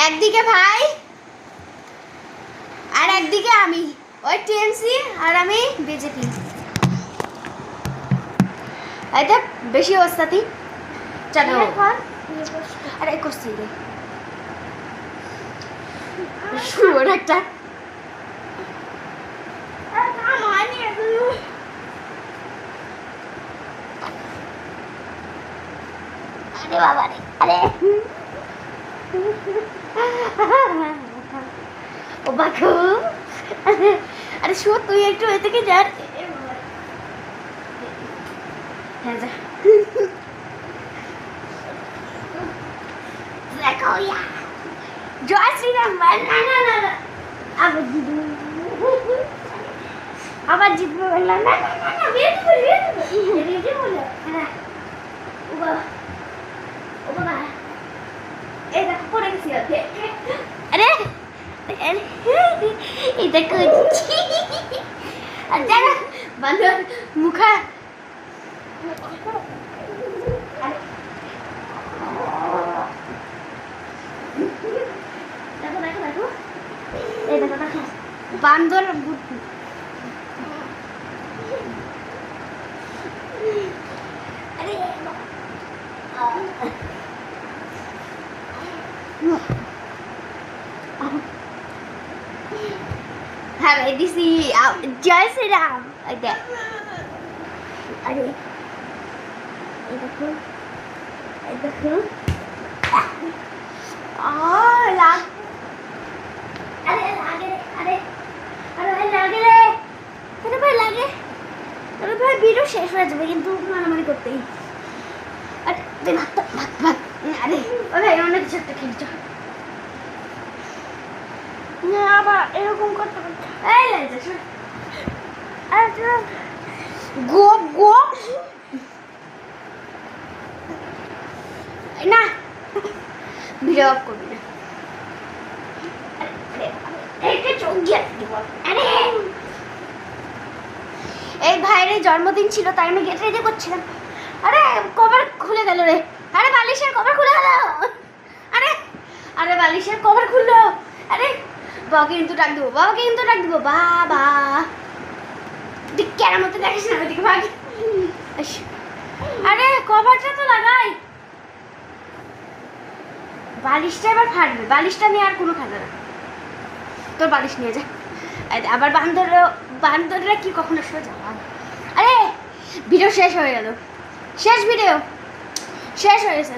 একদিকে ভাই আর একদিকে আমি, ওই টিএমসি আর আমি বিজেপি। এটা বেশি অবস্থাতেই চলো। আরে করছি রে শুয়োর একটা। আরে বাবা রে, আরে ও বাকু, আরে শুয়োর তুই একটু এ থেকে যা। হ্যাঁ যা দেখো ইয়া জয় শ্রীরাম। না না না না আবার জিতবো, আবার জিতবো। না না না না বেরিয়ে বলো হ্যাঁ। ও বাবা, ও বাবা, এই দেখো পড়ে গেছি। আরে এই দেখো আচ্ছা বান্দর মুখা। দেখো দেখো দেখো, এই দেখো দেখো বান্দর বুদ্ধি। আরে হ্যাঁ দিছি জয় শ্রীরাম। আরে এই দেখো, এই দেখো লাগ, আরে লাগে রে, আরে আরে ভাই লাগে রে, আরে ভাই লাগে, আরে ভাই ভিডিও শেষ হয়ে যাবে কিন্তু মারামারি করতেই। আরে ভাগ ভাগ ভাগ, আরে ও ভাই অনেক কিছু একটা খেলছো না, আবার এরকম করতে করতে এই লাগছে। আরে গোপ গোপ না, ভিডিও অফ করবি না। এই ভাইয়ের জন্মদিন ছিল তাই আমি গেট রেডি করছিলাম। আরে কভার খুলে গেল রে, আরে বালিশের কভার খুলে গেল, আরে আরে বালিশের কভার খুললো। আরে বাবাকে কিন্তু ডাক দেবো, বাবাকে কিন্তু ডাক দেবো। বাবা তুই কেন মতো দেখিস না ওইদিকে ভাগ। আরে কভারটা তো লাগাই, বালিশটা এবার ফাটবে, বালিশটা নিয়ে আর কোনো খাবে না। তোর বালিশ নিয়ে যা। আবার বান্দররা কি কখনো সোজা। আরে ভিডিও শেষ হয়ে গেল, শেষ ভিডিও শেষ হয়ে গেছে।